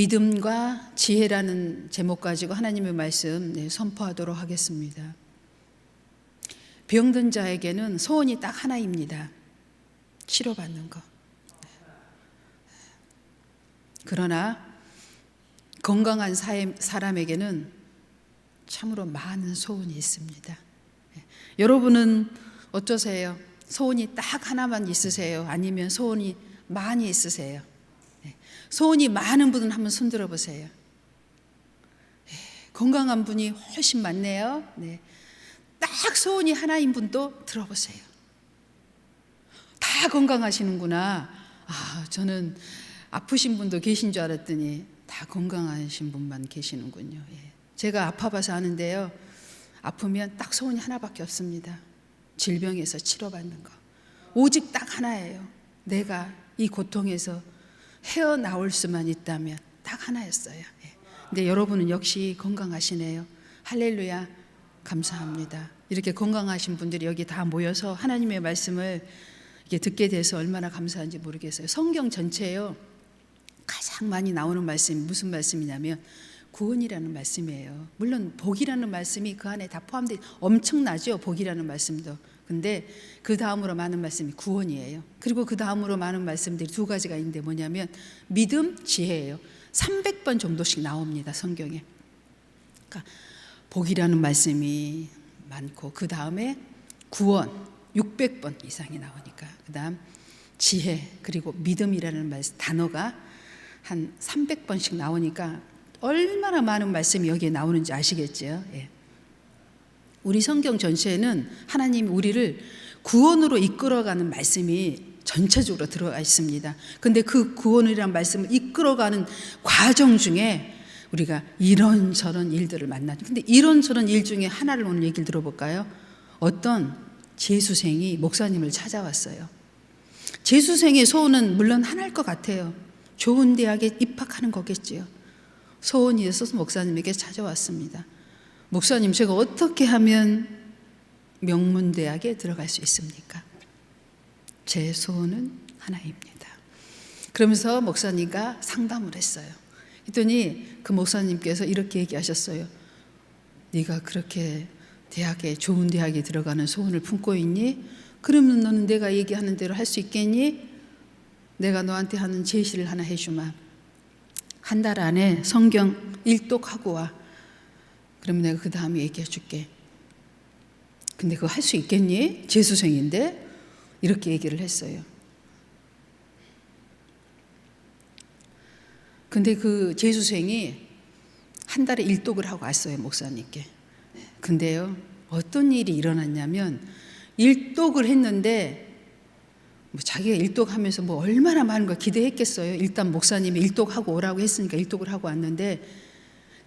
믿음과 지혜라는 제목 가지고 하나님의 말씀 선포하도록 하겠습니다. 병든 자에게는 소원이 딱 하나입니다. 치료받는 것. 그러나 건강한 사람에게는 참으로 많은 소원이 있습니다. 여러분은 어떠세요? 소원이 딱 하나만 있으세요? 아니면 소원이 많이 있으세요? 소원이 많은 분은 한번 손들어 보세요. 건강한 분이 훨씬 많네요. 딱 소원이 하나인 분도 들어보세요. 다 건강하시는구나. 저는 아프신 분도 계신 줄 알았더니 다 건강하신 분만 계시는군요. 제가 아파봐서 아는데요. 아프면 딱 소원이 하나밖에 없습니다. 질병에서 치료받는 거. 오직 딱 하나예요. 내가 이 고통에서 헤어나올 수만 있다면 딱 하나였어요. 근데 여러분은 역시 건강하시네요. 할렐루야, 감사합니다. 이렇게 건강하신 분들이 여기 다 모여서 하나님의 말씀을 이렇게 듣게 돼서 얼마나 감사한지 모르겠어요. 성경 전체에요, 가장 많이 나오는 말씀이 무슨 말씀이냐면 구원이라는 말씀이에요. 물론 복이라는 말씀이 그 안에 다 포함되어 엄청나죠, 복이라는 말씀도. 근데 그 다음으로 많은 말씀이 구원이에요. 그리고 그 다음으로 많은 말씀들이 두 가지가 있는데 뭐냐면 믿음, 지혜예요. 300번 정도씩 나옵니다, 성경에. 그러니까 복이라는 말씀이 많고 그 다음에 구원 600번 이상이 나오니까, 그 다음 지혜, 그리고 믿음이라는 단어가 한 300번씩 나오니까 얼마나 많은 말씀이 여기에 나오는지 아시겠죠? 우리 성경 전체에는 하나님이 우리를 구원으로 이끌어가는 말씀이 전체적으로 들어가 있습니다. 근데 그 구원이라는 말씀을 이끌어가는 과정 중에 우리가 이런저런 일들을 만나죠. 근데 이런저런 일 중에 하나를 오늘 얘기를 들어볼까요? 어떤 재수생이 목사님을 찾아왔어요. 재수생의 소원은 물론 하나일 것 같아요. 좋은 대학에 입학하는 거겠지요. 소원이 있어서 목사님에게 찾아왔습니다. 목사님, 제가 어떻게 하면 명문대학에 들어갈 수 있습니까? 제 소원은 하나입니다. 그러면서 목사님과 상담을 했어요. 그랬더니 그 목사님께서 이렇게 얘기하셨어요. 네가 그렇게 대학에, 좋은 대학에 들어가는 소원을 품고 있니? 그러면 너는 내가 얘기하는 대로 할 수 있겠니? 내가 너한테 하는 제시를 하나 해주마. 한 달 안에 성경 일독하고 와. 그러면 내가 그 다음에 얘기해 줄게. 근데 그거 할 수 있겠니? 재수생인데? 이렇게 얘기를 했어요. 근데 그 재수생이 한 달에 일독을 하고 왔어요, 목사님께. 근데요, 어떤 일이 일어났냐면 일독을 했는데 자기가 일독하면서 얼마나 많은 걸 기대했겠어요. 일단 목사님이 일독하고 오라고 했으니까 일독을 하고 왔는데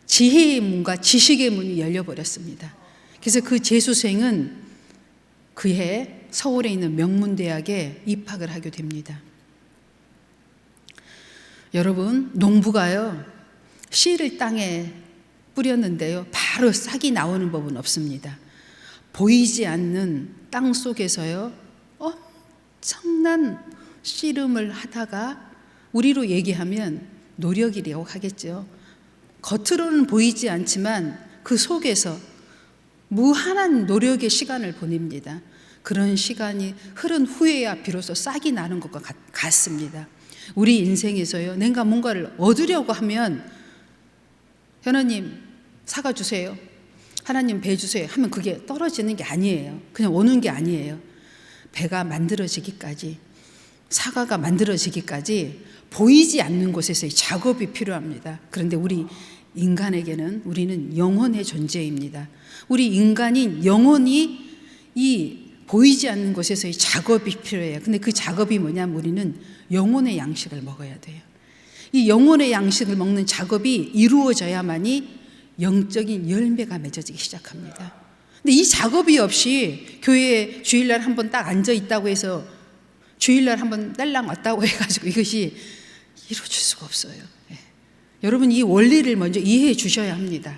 지혜의 문과 지식의 문이 열려버렸습니다. 그래서 그 재수생은 그해 서울에 있는 명문대학에 입학을 하게 됩니다. 여러분, 농부가요, 씨를 땅에 뿌렸는데요, 바로 싹이 나오는 법은 없습니다. 보이지 않는 땅 속에서요, 엄청난 씨름을 하다가, 우리로 얘기하면 노력이라고 하겠죠. 겉으로는 보이지 않지만 그 속에서 무한한 노력의 시간을 보냅니다. 그런 시간이 흐른 후에야 비로소 싹이 나는 것과 같습니다. 우리 인생에서요, 내가 뭔가를 얻으려고 하면 하나님 사과 주세요, 하나님 배 주세요 하면 그게 떨어지는 게 아니에요. 그냥 오는 게 아니에요. 배가 만들어지기까지, 사과가 만들어지기까지 보이지 않는 곳에서의 작업이 필요합니다. 그런데 우리 인간에게는, 우리는 영혼의 존재입니다. 우리 인간인 영혼이 이 보이지 않는 곳에서의 작업이 필요해요. 근데 그 작업이 뭐냐면 우리는 영혼의 양식을 먹어야 돼요. 이 영혼의 양식을 먹는 작업이 이루어져야만이 영적인 열매가 맺어지기 시작합니다. 근데 이 작업이 없이 교회에 주일날 한번 딱 앉아 있다고 해서, 주일날 한번 딸랑 왔다고 해가지고 이것이 이루어질 수가 없어요. 여러분, 이 원리를 먼저 이해해 주셔야 합니다.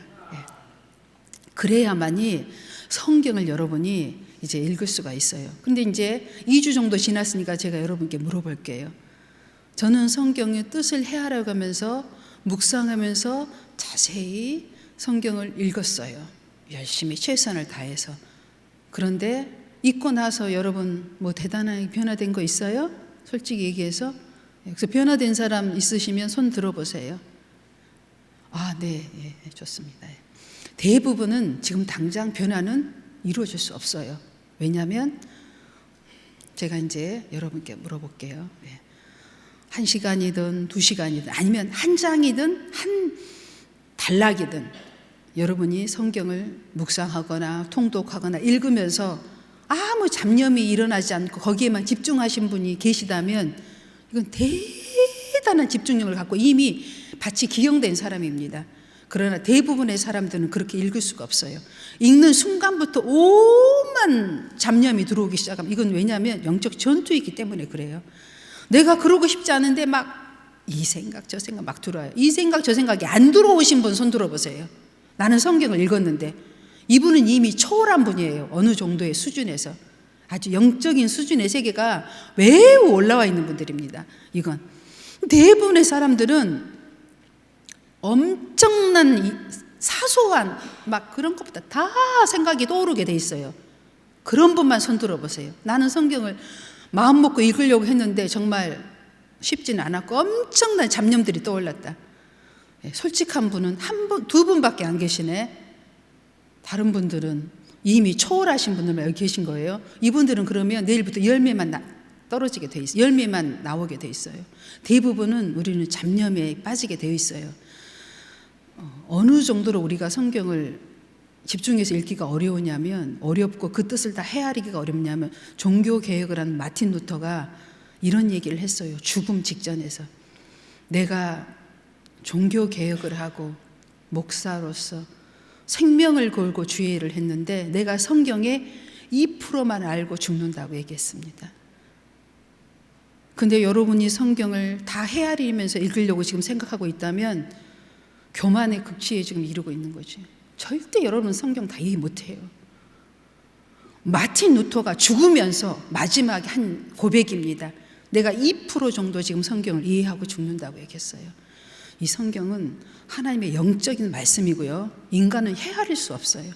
그래야만이 성경을 여러분이 이제 읽을 수가 있어요. 근데 이제 2주 정도 지났으니까 제가 여러분께 물어볼게요. 저는 성경의 뜻을 헤아려 가면서 묵상하면서 자세히 성경을 읽었어요. 열심히 최선을 다해서. 그런데 읽고 나서 여러분 뭐 대단하게 변화된 거 있어요? 솔직히 얘기해서. 그래서 변화된 사람 있으시면 손 들어보세요. 네, 예, 좋습니다. 대부분은 지금 당장 변화는 이루어질 수 없어요. 왜냐하면 제가 이제 여러분께 물어볼게요. 1시간이든 2시간이든 아니면 한 장이든 한 단락이든 여러분이 성경을 묵상하거나 통독하거나 읽으면서 아무 잡념이 일어나지 않고 거기에만 집중하신 분이 계시다면 이건 대단한 집중력을 갖고 이미 밭이 기경된 사람입니다. 그러나 대부분의 사람들은 그렇게 읽을 수가 없어요. 읽는 순간부터 오만 잡념이 들어오기 시작하면 이건 왜냐하면 영적 전투이기 때문에 그래요. 내가 그러고 싶지 않은데 막 이 생각 저 생각 막 들어와요. 이 생각 저 생각이 안 들어오신 분 손 들어보세요. 나는 성경을 읽었는데 이분은 이미 초월한 분이에요. 어느 정도의 수준에서 아주 영적인 수준의 세계가 매우 올라와 있는 분들입니다. 이건 대부분의 사람들은 엄청난 사소한 막 그런 것보다 다 생각이 떠오르게 돼 있어요. 그런 분만 손 들어보세요. 나는 성경을 마음 먹고 읽으려고 했는데 정말 쉽지는 않았고 엄청난 잡념들이 떠올랐다. 솔직한 분은 한 분, 두 분밖에 안 계시네. 다른 분들은 이미 초월하신 분들만 여기 계신 거예요. 이분들은 그러면 내일부터 열매만 떨어지게 돼 있어요. 열매만 나오게 돼 있어요. 대부분은 우리는 잡념에 빠지게 되어 있어요. 어느 정도로 우리가 성경을 집중해서 읽기가 어려우냐면 어렵고 그 뜻을 다 헤아리기가 어렵냐면 종교개혁을 한 마틴 루터가 이런 얘기를 했어요. 죽음 직전에서 내가 종교개혁을 하고 목사로서 생명을 걸고 주의를 했는데 내가 성경의 2%만 알고 죽는다고 얘기했습니다. 근데 여러분이 성경을 다 헤아리면서 읽으려고 지금 생각하고 있다면 교만의 극치에 지금 이르고 있는 거지. 절대 여러분 성경 다 이해 못해요. 마틴 루터가 죽으면서 마지막에 한 고백입니다. 내가 2% 정도 지금 성경을 이해하고 죽는다고 얘기했어요. 이 성경은 하나님의 영적인 말씀이고요. 인간은 헤아릴 수 없어요.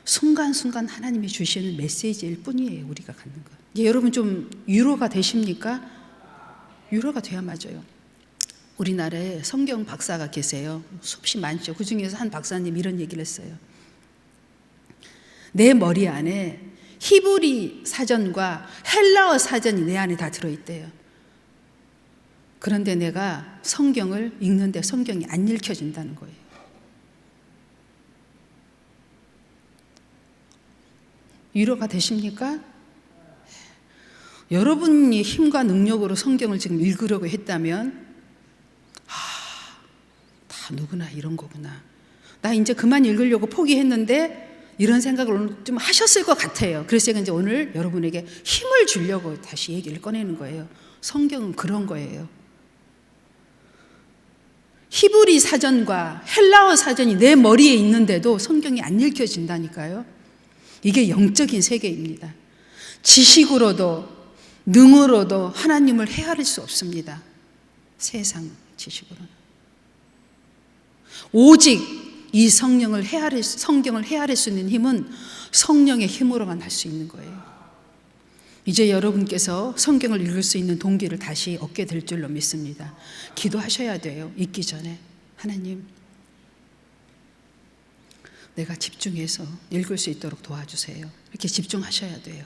순간순간 하나님이 주시는 메시지일 뿐이에요. 우리가 갖는 것. 여러분 좀 위로가 되십니까? 위로가 돼야 맞아요. 우리나라에 성경 박사가 계세요. 수없이 많죠. 그중에서 한 박사님 이런 얘기를 했어요. 내 머리 안에 히브리 사전과 헬라어 사전이 내 안에 다 들어있대요. 그런데 내가 성경을 읽는데 성경이 안 읽혀진다는 거예요. 위로가 되십니까? 여러분이 힘과 능력으로 성경을 지금 읽으려고 했다면 다 누구나 이런 거구나. 나 이제 그만 읽으려고 포기했는데 이런 생각을 오늘 좀 하셨을 것 같아요. 그래서 제가 이제 오늘 여러분에게 힘을 주려고 다시 얘기를 꺼내는 거예요. 성경은 그런 거예요. 히브리 사전과 헬라어 사전이 내 머리에 있는데도 성경이 안 읽혀진다니까요. 이게 영적인 세계입니다. 지식으로도 능으로도 하나님을 헤아릴 수 없습니다. 세상 지식으로는. 오직 이 성경을 헤아릴 수 있는 힘은 성령의 힘으로만 할 수 있는 거예요. 이제 여러분께서 성경을 읽을 수 있는 동기를 다시 얻게 될 줄로 믿습니다. 기도하셔야 돼요. 읽기 전에. 하나님, 내가 집중해서 읽을 수 있도록 도와주세요. 이렇게 집중하셔야 돼요.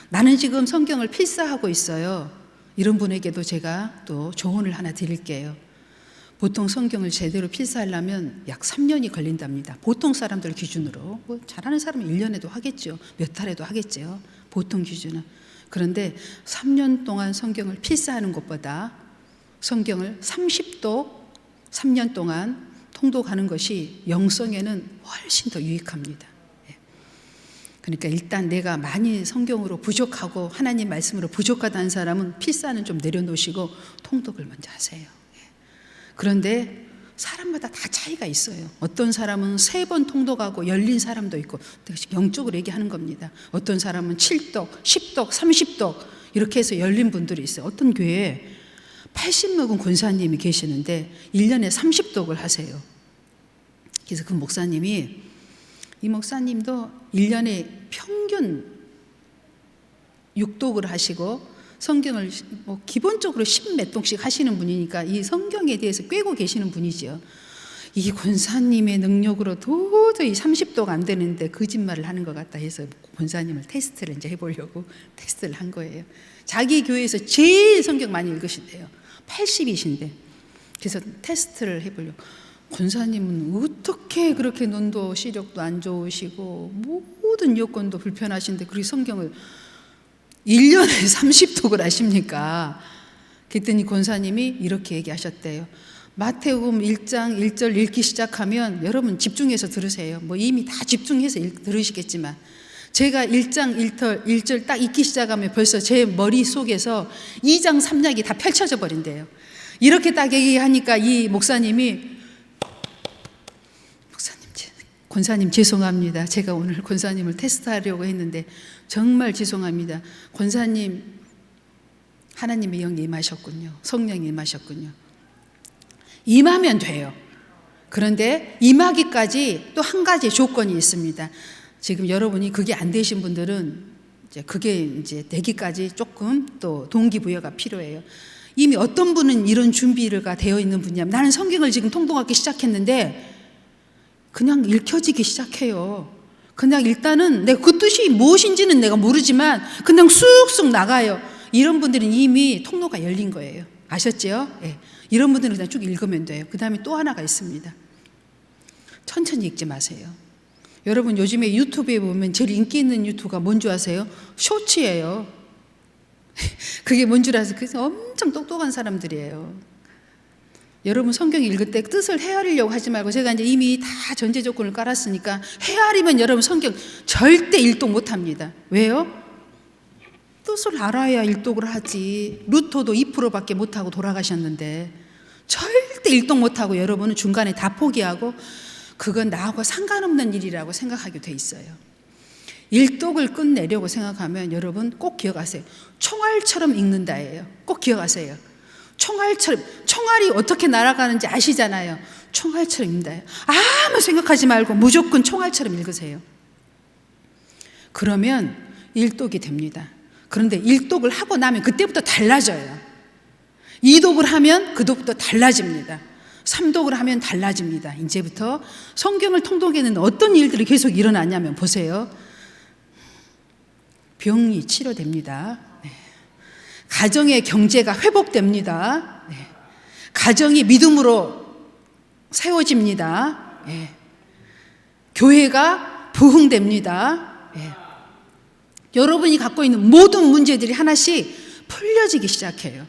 나는 지금 성경을 필사하고 있어요. 이런 분에게도 제가 또 조언을 하나 드릴게요. 보통 성경을 제대로 필사하려면 약 3년이 걸린답니다. 보통 사람들 기준으로. 뭐 잘하는 사람은 1년에도 하겠죠. 몇 달에도 하겠죠. 보통 기준은. 그런데 3년 동안 성경을 필사하는 것보다 성경을 3년 동안 통독하는 것이 영성에는 훨씬 더 유익합니다. 그러니까 일단 내가 많이 성경으로 부족하고 하나님 말씀으로 부족하다는 사람은 필사는 좀 내려놓으시고 통독을 먼저 하세요. 그런데 사람마다 다 차이가 있어요. 어떤 사람은 3번 통독하고 열린 사람도 있고, 영적으로 얘기하는 겁니다. 어떤 사람은 7독, 10독, 30독 이렇게 해서 열린 분들이 있어요. 어떤 교회에 80 먹은 권사님이 계시는데 1년에 30독을 하세요. 그래서 그 목사님이, 이 목사님도 1년에 평균 6독을 하시고 성경을 뭐 기본적으로 10몇 독씩 하시는 분이니까 이 성경에 대해서 꿰고 계시는 분이죠. 이 권사님의 능력으로 도저히 30독 안 되는데 거짓말을 하는 것 같다 해서 권사님을 테스트를 이제 해보려고 테스트를 한 거예요. 자기 교회에서 제일 성경 많이 읽으신대요. 80이신데. 그래서 테스트를 해보려고. 권사님은 어떻게 그렇게 눈도 시력도 안 좋으시고 모든 여건도 불편하신데 그렇게 성경을 1년에 30독을 하십니까? 그랬더니 권사님이 이렇게 얘기하셨대요. 마태복음 1장 1절 읽기 시작하면 여러분 집중해서 들으세요. 뭐 이미 다 집중해서 들으시겠지만 제가 1장 1절 딱 읽기 시작하면 벌써 제 머릿속에서 2장 3장이 다 펼쳐져 버린대요. 이렇게 딱 얘기하니까 이 목사님이, 권사님 죄송합니다. 제가 오늘 권사님을 테스트하려고 했는데 정말 죄송합니다. 권사님, 하나님의 영이 임하셨군요. 성령이 임하셨군요. 임하면 돼요. 그런데 임하기까지 또 한 가지 조건이 있습니다. 지금 여러분이 그게 안 되신 분들은 그게 이제 되기까지 조금 또 동기부여가 필요해요. 이미 어떤 분은 이런 준비가 되어 있는 분이냐면, 나는 성경을 지금 통독하기 시작했는데 그냥 읽혀지기 시작해요. 그냥 일단은 내가 그 뜻이 무엇인지는 내가 모르지만 그냥 쑥쑥 나가요. 이런 분들은 이미 통로가 열린 거예요. 아셨죠? 네. 이런 분들은 그냥 쭉 읽으면 돼요. 그 다음에 또 하나가 있습니다. 천천히 읽지 마세요. 여러분 요즘에 유튜브에 보면 제일 인기 있는 유튜브가 뭔 줄 아세요? 쇼츠예요. 그게 뭔 줄 아세요? 그래서 엄청 똑똑한 사람들이에요. 여러분 성경 읽을 때 뜻을 헤아리려고 하지 말고, 제가 이제 이미 다 전제 조건을 깔았으니까 헤아리면 여러분 성경 절대 일독 못합니다. 왜요? 뜻을 알아야 일독을 하지. 루터도 2%밖에 못하고 돌아가셨는데 절대 일독 못하고 여러분은 중간에 다 포기하고 그건 나하고 상관없는 일이라고 생각하게 돼 있어요. 일독을 끝내려고 생각하면 여러분 꼭 기억하세요. 총알처럼 읽는다예요. 꼭 기억하세요. 총알처럼, 총알이 어떻게 날아가는지 아시잖아요. 총알처럼 읽는다예요. 아무 생각하지 말고 무조건 총알처럼 읽으세요. 그러면 일독이 됩니다. 그런데 일독을 하고 나면 그때부터 달라져요. 이독을 하면 그때부터 달라집니다. 3독을 하면 달라집니다. 이제부터 성경을 통독에는 어떤 일들이 계속 일어나냐면 보세요. 병이 치료됩니다. 네. 가정의 경제가 회복됩니다. 네. 가정이 믿음으로 세워집니다. 네. 교회가 부흥됩니다. 네. 여러분이 갖고 있는 모든 문제들이 하나씩 풀려지기 시작해요.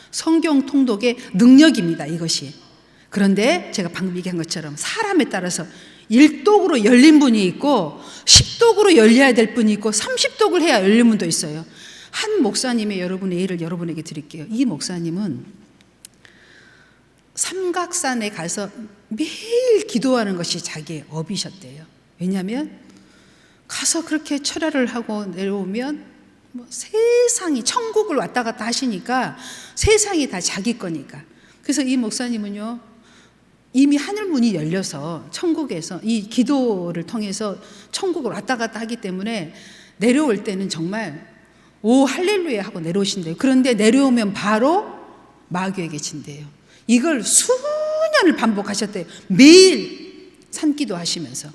성경 통독의 능력입니다, 이것이. 그런데 제가 방금 얘기한 것처럼 사람에 따라서 1독으로 열린 분이 있고 10독으로 열려야 될 분이 있고 30독을 해야 열린 분도 있어요. 한 목사님의 여러분의 예를 여러분에게 드릴게요. 이 목사님은 삼각산에 가서 매일 기도하는 것이 자기의 업이셨대요. 왜냐하면 가서 그렇게 철야를 하고 내려오면 뭐 세상이, 천국을 왔다 갔다 하시니까 세상이 다 자기 거니까. 그래서 이 목사님은요, 이미 하늘 문이 열려서 천국에서 이 기도를 통해서 천국을 왔다 갔다 하기 때문에 내려올 때는 정말 오 할렐루야 하고 내려오신대요. 그런데 내려오면 바로 마귀에게 계신대요. 이걸 수년을 반복하셨대요. 매일 산기도 하시면서.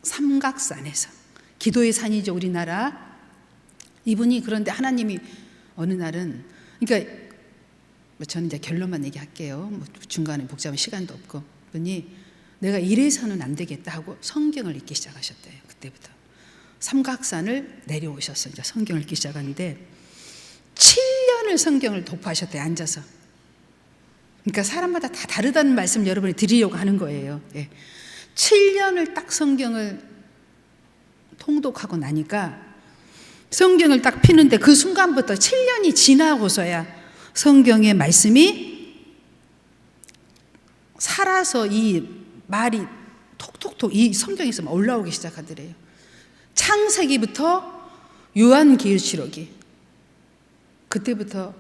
삼각산에서. 기도의 산이죠, 우리나라. 이분이, 그런데 하나님이 어느 날은, 그러니까 저는 이제 결론만 얘기할게요. 뭐 중간에 복잡한 시간도 없고. 이분이 내가 이래서는 안 되겠다 하고 성경을 읽기 시작하셨대요. 그때부터 삼각산을 내려오셔서 이제 성경을 읽기 시작하는데 7년을 성경을 독파하셨대요. 앉아서. 그러니까 사람마다 다 다르다는 말씀 여러분이 드리려고 하는 거예요. 예. 7년을 딱 성경을 통독하고 나니까 성경을 딱 피는데 그 순간부터 7년이 지나고서야 성경의 말씀이 살아서 이 말이 톡톡톡 이 성경에서 올라오기 시작하더래요. 창세기부터 요한계시록이. 그때부터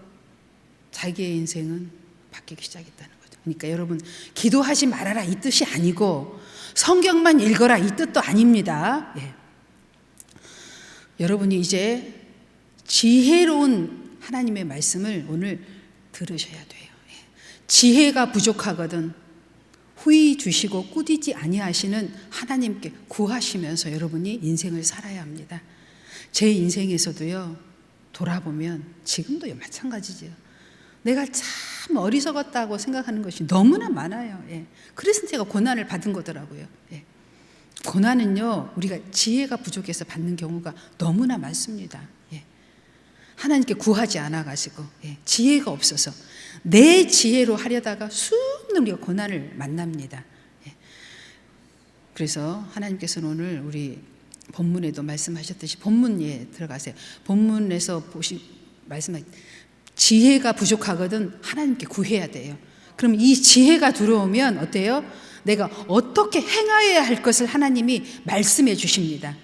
자기의 인생은 바뀌기 시작했다는 거죠. 그러니까 여러분, 기도하지 말아라 이 뜻이 아니고 성경만 읽어라 이 뜻도 아닙니다. 예. 여러분이 이제 지혜로운 하나님의 말씀을 오늘 들으셔야 돼요. 예. 지혜가 부족하거든 후히 주시고 꾸짖지 아니하시는 하나님께 구하시면서 여러분이 인생을 살아야 합니다. 제 인생에서도요, 돌아보면 지금도 마찬가지죠. 내가 참 어리석었다고 생각하는 것이 너무나 많아요. 예. 그래서 제가 고난을 받은 거더라고요. 예. 고난은요, 우리가 지혜가 부족해서 받는 경우가 너무나 많습니다. 예. 하나님께 구하지 않아가지고, 예. 지혜가 없어서 내 지혜로 하려다가 수없는 우리가 고난을 만납니다. 예. 그래서 하나님께서는 오늘 우리 본문에도 말씀하셨듯이 본문에 들어가세요. 본문에서 말씀하신 지혜가 부족하거든 하나님께 구해야 돼요. 그럼 이 지혜가 들어오면 어때요? 내가 어떻게 행하여야 할 것을 하나님이 말씀해 주십니다.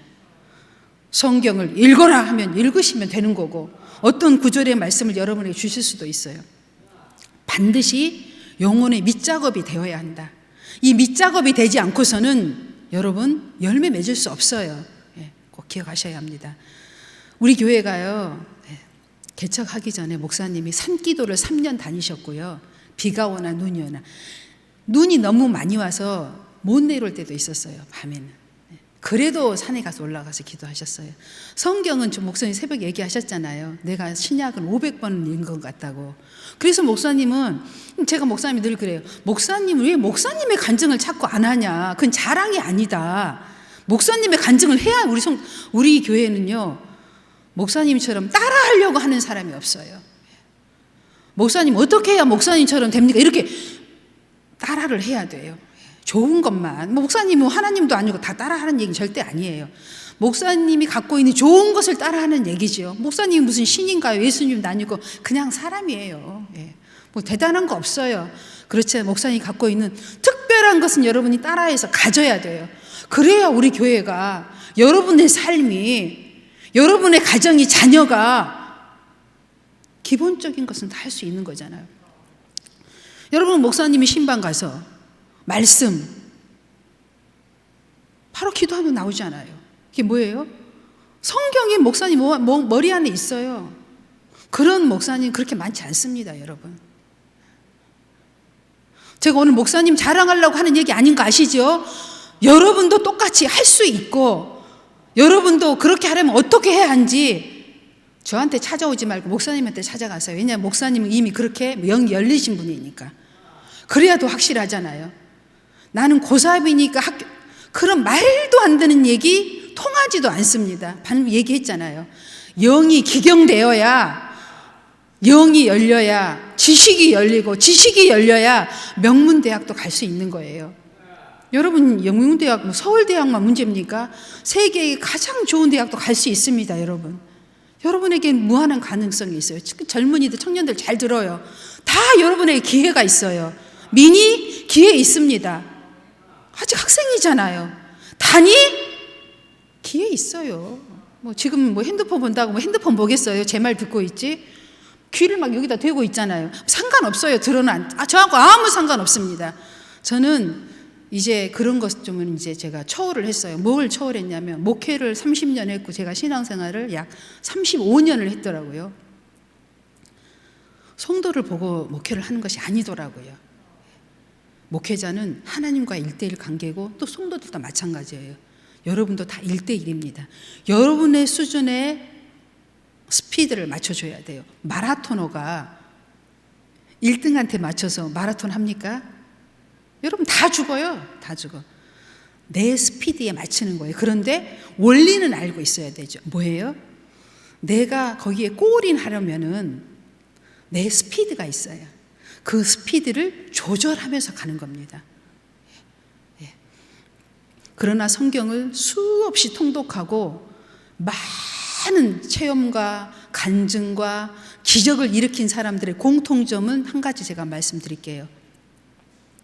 성경을 읽어라 하면 읽으시면 되는 거고, 어떤 구절의 말씀을 여러분에게 주실 수도 있어요. 반드시 영혼의 밑작업이 되어야 한다. 이 밑작업이 되지 않고서는 여러분 열매 맺을 수 없어요. 예, 꼭 기억하셔야 합니다. 우리 교회가요, 개척하기 전에 목사님이 산기도를 3년 다니셨고요. 비가 오나 눈이 오나, 눈이 너무 많이 와서 못 내려올 때도 있었어요. 밤에는. 그래도 산에 가서 올라가서 기도하셨어요. 성경은 좀 목사님 새벽에 얘기하셨잖아요. 내가 신약은 500번 읽은 것 같다고. 그래서 목사님은, 제가 목사님이 늘 그래요. 목사님은 왜 목사님의 간증을 자꾸 안 하냐. 그건 자랑이 아니다. 목사님의 간증을 해야 우리 교회는요, 목사님처럼 따라하려고 하는 사람이 없어요. 목사님 어떻게 해야 목사님처럼 됩니까? 이렇게 따라를 해야 돼요. 좋은 것만. 목사님은 하나님도 아니고 다 따라하는 얘기는 절대 아니에요. 목사님이 갖고 있는 좋은 것을 따라하는 얘기죠. 목사님이 무슨 신인가요? 예수님도 아니고 그냥 사람이에요. 예. 뭐 대단한 거 없어요. 그렇지, 목사님이 갖고 있는 특별한 것은 여러분이 따라해서 가져야 돼요. 그래야 우리 교회가, 여러분의 삶이, 여러분의 가정이, 자녀가 기본적인 것은 다 할 수 있는 거잖아요. 여러분, 목사님이 신방 가서 말씀 바로 기도하면 나오잖아요. 이게 뭐예요? 성경에 목사님 머리 안에 있어요. 그런 목사님 그렇게 많지 않습니다, 여러분. 제가 오늘 목사님 자랑하려고 하는 얘기 아닌 거 아시죠? 여러분도 똑같이 할 수 있고, 여러분도 그렇게 하려면 어떻게 해야 하는지 저한테 찾아오지 말고 목사님한테 찾아가세요. 왜냐하면 목사님은 이미 그렇게 영이 열리신 분이니까. 그래야 더 확실하잖아요. 나는 고3이니까 그런 말도 안 되는 얘기 통하지도 않습니다. 방금 얘기했잖아요. 영이 기경되어야, 영이 열려야 지식이 열리고, 지식이 열려야 명문대학도 갈 수 있는 거예요. 여러분, 명문대학, 서울대학만 문제입니까? 세계의 가장 좋은 대학도 갈 수 있습니다, 여러분. 여러분에게 무한한 가능성이 있어요. 젊은이들, 청년들 잘 들어요. 다 여러분에게 기회가 있어요. 미니 기회 있습니다. 아직 학생이잖아요. 단위 기회 있어요. 뭐 지금 뭐 핸드폰 본다고 뭐 핸드폰 보겠어요? 제 말 듣고 있지? 귀를 막 여기다 대고 있잖아요. 상관없어요. 들어는 저하고 아무 상관없습니다. 저는 이제 그런 것 좀 이제 제가 초월을 했어요. 뭘 초월했냐면, 목회를 30년 했고 제가 신앙생활을 약 35년을 했더라고요. 성도를 보고 목회를 하는 것이 아니더라고요. 목회자는 하나님과 1:1 관계고, 또 성도들도 마찬가지예요. 여러분도 다 1:1입니다. 여러분의 수준의 스피드를 맞춰줘야 돼요. 마라토너가 1등한테 맞춰서 마라톤 합니까? 여러분 다 죽어요. 다 죽어. 내 스피드에 맞추는 거예요. 그런데 원리는 알고 있어야 되죠. 뭐예요? 내가 거기에 골인하려면은 내 스피드가 있어요. 그 스피드를 조절하면서 가는 겁니다. 예. 그러나 성경을 수없이 통독하고 많은 체험과 간증과 기적을 일으킨 사람들의 공통점은 한 가지 제가 말씀드릴게요.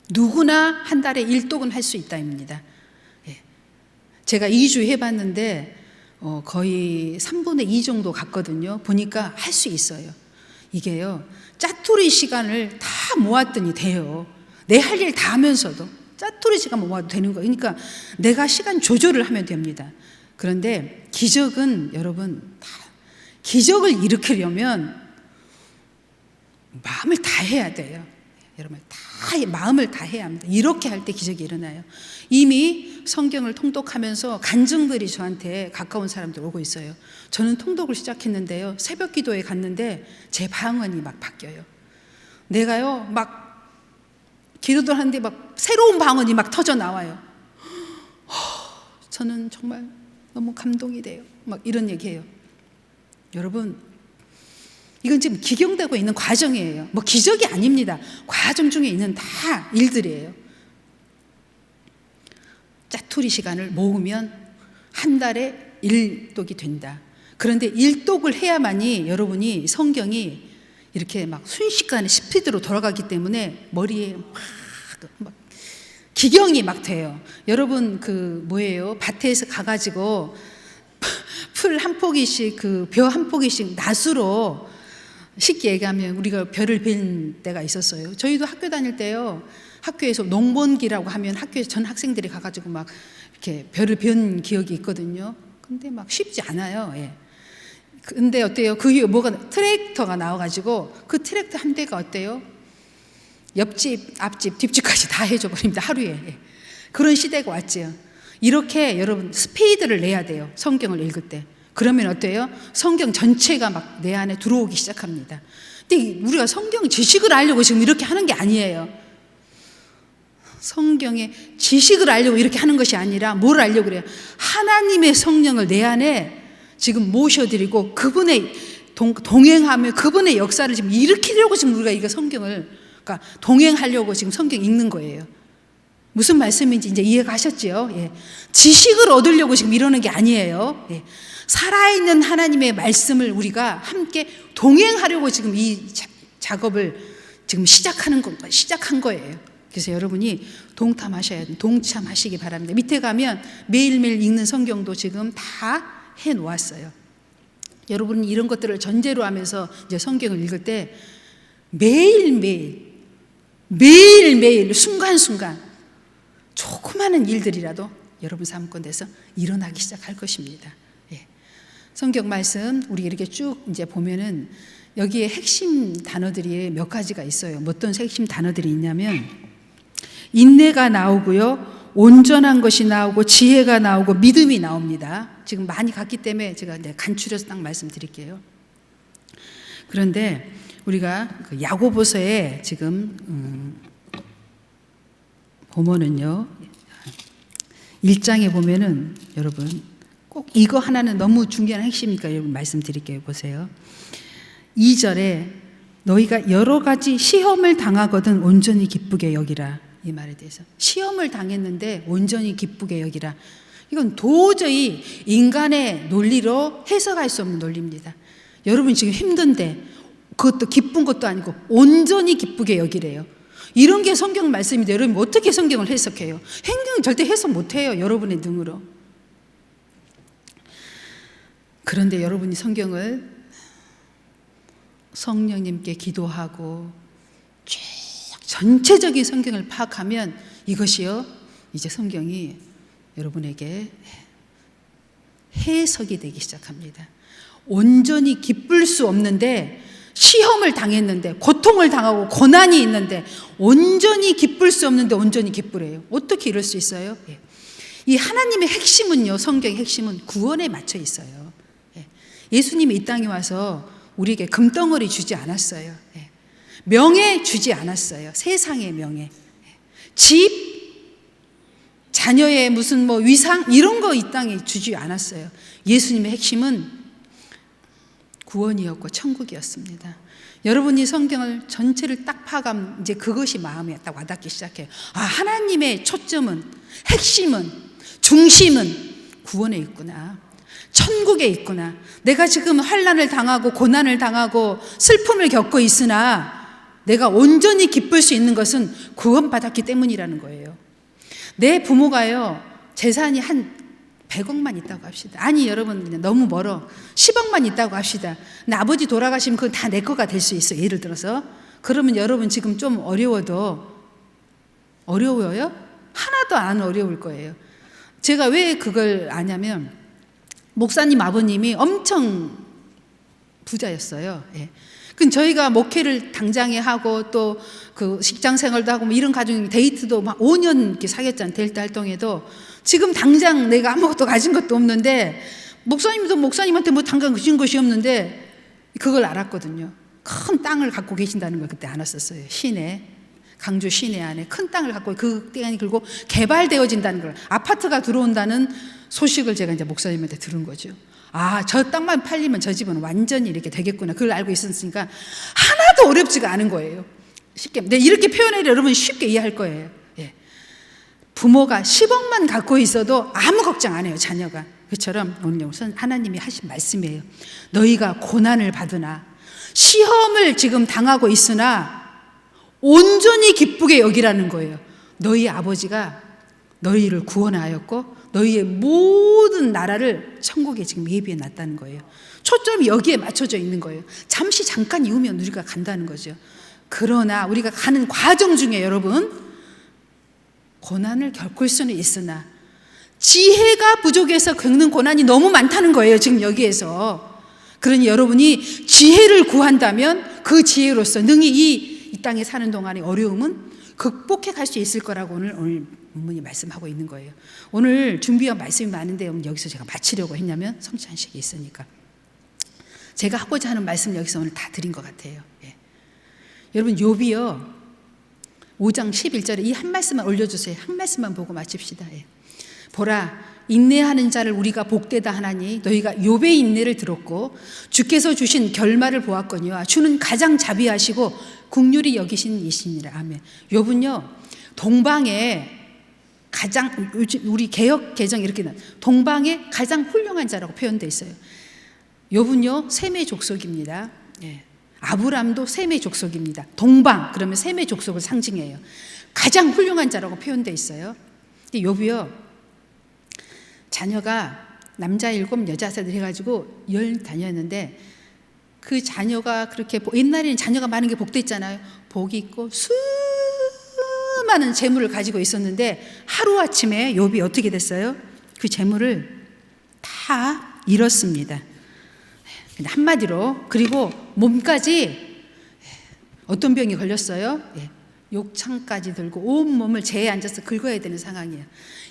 누구나 한 달에 1독은 할 수 있다입니다. 예. 제가 2주 해봤는데 거의 3분의 2 정도 갔거든요. 보니까 할 수 있어요. 이게요, 짜투리 시간을 다 모았더니 돼요. 내 할 일 다 하면서도 짜투리 시간 모아도 되는 거예요. 그러니까 내가 시간 조절을 하면 됩니다. 그런데 기적은 여러분, 기적을 일으키려면 마음을 다 해야 돼요. 여러분, 마음을 다 해야 합니다. 이렇게 할 때 기적이 일어나요. 이미 성경을 통독하면서 간증들이 저한테 가까운 사람들 오고 있어요. 저는 통독을 시작했는데요, 새벽 기도에 갔는데 제 방언이 막 바뀌어요. 내가요, 막 기도를 하는데 막 새로운 방언이 막 터져 나와요. 저는 정말 너무 감동이 돼요. 막 이런 얘기해요. 여러분, 이건 지금 기경되고 있는 과정이에요. 뭐 기적이 아닙니다. 과정 중에 있는 다 일들이에요. 짜투리 시간을 모으면 한 달에 1독이 된다. 그런데 1독을 해야만이 여러분이 성경이 이렇게 막 순식간에 스피드로 돌아가기 때문에 머리에 막 기경이 막 돼요. 여러분 뭐예요? 밭에서 가가지고 풀 한 포기씩 벼 한 포기씩 낫으로, 쉽게 얘기하면 우리가 벼를 벤 때가 있었어요. 저희도 학교 다닐 때요, 학교에서 농번기라고 하면 학교에서 전 학생들이 가가지고 막 이렇게 벼를 벤 기억이 있거든요. 근데 막 쉽지 않아요. 예. 근데 어때요? 그게 뭐가, 트랙터가 나와가지고 그 트랙터 한 대가 어때요? 옆집, 앞집, 뒷집까지 다 해줘 버립니다. 하루에. 예. 그런 시대가 왔지요. 이렇게 여러분 스피드를 내야 돼요. 성경을 읽을 때. 그러면 어때요? 성경 전체가 막 내 안에 들어오기 시작합니다. 근데 우리가 성경 지식을 알려고 지금 이렇게 하는 게 아니에요. 성경의 지식을 알려고 이렇게 하는 것이 아니라 뭘 알려고 그래요? 하나님의 성령을 내 안에 지금 모셔드리고 그분의 동행하며 그분의 역사를 지금 일으키려고 지금 우리가 이거 성경을, 그러니까 동행하려고 지금 성경 읽는 거예요. 무슨 말씀인지 이제 이해가 하셨죠? 예. 지식을 얻으려고 지금 이러는 게 아니에요. 예. 살아있는 하나님의 말씀을 우리가 함께 동행하려고 지금 이 작업을 지금 시작한 거예요. 그래서 여러분이 동참하시기 바랍니다. 밑에 가면 매일매일 읽는 성경도 지금 다 해놓았어요. 여러분이 이런 것들을 전제로 하면서 이제 성경을 읽을 때 매일매일 순간순간 조그마한 일들이라도 여러분 삶 가운데서 일어나기 시작할 것입니다. 예. 성경 말씀 우리 이렇게 쭉 이제 보면은 여기에 핵심 단어들이 몇 가지가 있어요. 어떤 핵심 단어들이 있냐면 인내가 나오고요, 온전한 것이 나오고 지혜가 나오고 믿음이 나옵니다. 지금 많이 갔기 때문에 제가 간추려서 딱 말씀드릴게요. 그런데 우리가 야고보서에 지금 보면은요, 1장에 보면은 여러분 꼭 이거 하나는 너무 중요한 핵심이니까 여러분 말씀드릴게요. 보세요. 2절에 너희가 여러 가지 시험을 당하거든 온전히 기쁘게 여기라. 이 말에 대해서 시험을 당했는데 온전히 기쁘게 여기라. 이건 도저히 인간의 논리로 해석할 수 없는 논리입니다. 여러분 지금 힘든데 그것도 기쁜 것도 아니고 온전히 기쁘게 여기래요. 이런 게 성경 말씀인데 여러분 어떻게 성경을 해석해요? 성경 절대 해석 못해요. 여러분의 능으로. 그런데 여러분이 성경을 성령님께 기도하고 쭉 전체적인 성경을 파악하면 이것이요, 이제 성경이 여러분에게 해석이 되기 시작합니다. 온전히 기쁠 수 없는데, 시험을 당했는데, 고통을 당하고 고난이 있는데 온전히 기쁠 수 없는데 온전히 기쁘래요. 어떻게 이럴 수 있어요? 예. 이 하나님의 핵심은요, 성경의 핵심은 구원에 맞춰 있어요. 예. 예수님이 이 땅에 와서 우리에게 금덩어리 주지 않았어요. 예. 명예 주지 않았어요. 세상의 명예. 집, 자녀의 무슨 위상 이런 거 이 땅에 주지 않았어요. 예수님의 핵심은 구원이었고 천국이었습니다. 여러분이 성경을 전체를 딱 파악하면 이제 그것이 마음에 딱 와닿기 시작해요. 아, 하나님의 초점은, 핵심은, 중심은 구원에 있구나. 천국에 있구나. 내가 지금 환난을 당하고 고난을 당하고 슬픔을 겪고 있으나 내가 온전히 기쁠 수 있는 것은 구원받았기 때문이라는 거예요. 내 부모가요, 재산이 한 100억만 있다고 합시다. 아니 여러분 그냥 너무 멀어. 10억만 있다고 합시다. 근데 아버지 돌아가시면 그건 다 내 거가 될 수 있어요. 예를 들어서. 그러면 여러분 지금 좀 어려워요? 하나도 안 어려울 거예요. 제가 왜 그걸 아냐면 목사님 아버님이 엄청 부자였어요. 예. 그 저희가 목회를 당장에 하고 또 그 직장 생활도 하고 뭐 이런 가정 데이트도 막 5년 이렇게 사귀었잖아요. 데이트 활동에도 지금 당장 내가 아무것도 가진 것도 없는데 목사님도 목사님한테 뭐 당장 주신 것이 없는데 그걸 알았거든요. 큰 땅을 갖고 계신다는 걸 그때 알았었어요. 시내, 강주 시내 안에 큰 땅을 갖고 그 땅이 그리고 개발되어진다는 걸, 아파트가 들어온다는 소식을 제가 이제 목사님한테 들은 거죠. 아, 저 땅만 팔리면 저 집은 완전히 이렇게 되겠구나. 그걸 알고 있었으니까 하나도 어렵지가 않은 거예요. 쉽게. 근데 이렇게 표현해도 여러분 쉽게 이해할 거예요. 예. 부모가 10억만 갖고 있어도 아무 걱정 안 해요, 자녀가. 그처럼 오늘 하나님이 하신 말씀이에요. 너희가 고난을 받으나 시험을 지금 당하고 있으나 온전히 기쁘게 여기라는 거예요. 너희 아버지가 너희를 구원하였고 너희의 모든 나라를 천국에 지금 예비해 놨다는 거예요. 초점이 여기에 맞춰져 있는 거예요. 잠깐 이후면 우리가 간다는 거죠. 그러나 우리가 가는 과정 중에 여러분 고난을 겪을 수는 있으나 지혜가 부족해서 겪는 고난이 너무 많다는 거예요. 지금 여기에서. 그러니 여러분이 지혜를 구한다면 그 지혜로서 능히 이 땅에 사는 동안의 어려움은 극복해 갈 수 있을 거라고 오늘 본문이 말씀하고 있는 거예요. 오늘 준비한 말씀이 많은데 여기서 제가 마치려고 했냐면 성찬식이 있으니까 제가 하고자 하는 말씀 여기서 오늘 다 드린 것 같아요. 예. 여러분 욥이요 5장 11절에 이 한 말씀만 올려주세요. 한 말씀만 보고 마칩시다. 예. 보라 인내하는 자를 우리가 복되다 하나니 너희가 욥의 인내를 들었고 주께서 주신 결말을 보았거니와 주는 가장 자비하시고 긍휼히 여기신 이시니라. 아멘. 욥은요 동방에 가장, 우리 개역 개정 이렇게 동방의 가장 훌륭한 자라고 표현되어 있어요. 욥은요 셈의 족속입니다. 예. 아브람도 셈의 족속입니다. 동방 그러면 셈의 족속을 상징해요. 가장 훌륭한 자라고 표현되어 있어요. 근데 욥이요 자녀가 남자 7 여자 3 해가지고 10 다녔는데 그 자녀가 그렇게 옛날에는 자녀가 많은 게 복됐잖아요. 복이 있고 수많은 재물을 가지고 있었는데 하루아침에 욥이 어떻게 됐어요? 그 재물을 다 잃었습니다. 한마디로. 그리고 몸까지 어떤 병이 걸렸어요? 욕창까지 들고 온몸을 재에 앉아서 긁어야 되는 상황이에요.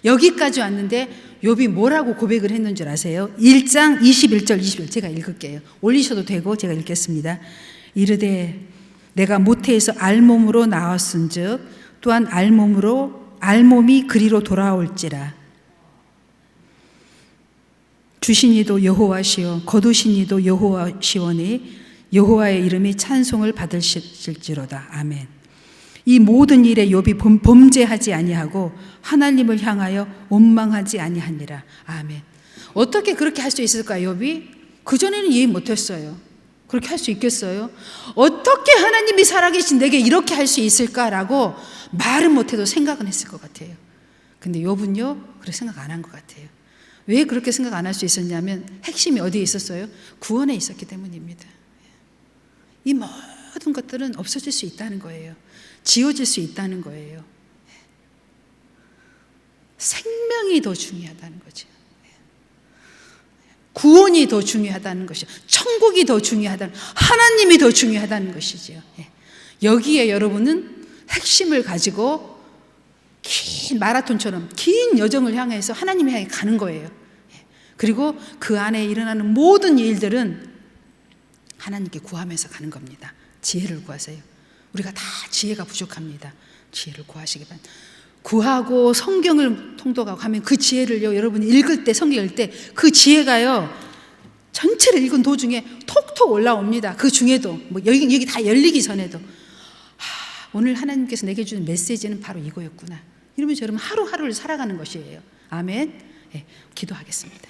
여기까지 왔는데 욥이 뭐라고 고백을 했는 줄 아세요? 1장 21절 22절 제가 읽을게요. 올리셔도 되고 제가 읽겠습니다. 이르되 내가 모태에서 알몸으로 나왔은즉 또한 알몸이 그리로 돌아올지라. 주신 이도 여호와시요 거두신 이도 여호와시오니 여호와의 이름이 찬송을 받으실지로다. 아멘. 이 모든 일에 욥이 범죄하지 아니하고 하나님을 향하여 원망하지 아니하니라. 아멘. 어떻게 그렇게 할 수 있을까요, 욥이? 그전에는 이해 못했어요. 그렇게 할 수 있겠어요? 어떻게 하나님이 살아계신 내게 이렇게 할 수 있을까라고 말은 못해도 생각은 했을 것 같아요. 근데 욥은요 그렇게 생각 안 한 것 같아요. 왜 그렇게 생각 안 할 수 있었냐면 핵심이 어디에 있었어요? 구원에 있었기 때문입니다. 이 모든 것들은 없어질 수 있다는 거예요. 지워질 수 있다는 거예요. 생명이 더 중요하다는 거죠. 구원이 더 중요하다는 것이죠. 천국이 더 중요하다는, 하나님이 더 중요하다는 것이죠. 여기에 여러분은 핵심을 가지고 긴 마라톤처럼 긴 여정을 향해서 하나님을 향해 가는 거예요. 그리고 그 안에 일어나는 모든 일들은 하나님께 구하면서 가는 겁니다. 지혜를 구하세요. 우리가 다 지혜가 부족합니다. 지혜를 구하시기 바랍니다. 구하고 성경을 통독하고 하면 그 지혜를요, 여러분이 읽을 때, 성경 읽을 때 그 지혜가요, 전체를 읽은 도중에 톡톡 올라옵니다. 그 중에도, 여기 다 열리기 전에도. 오늘 하나님께서 내게 주는 메시지는 바로 이거였구나. 이러면서 여러분 하루하루를 살아가는 것이에요. 아멘. 네, 기도하겠습니다.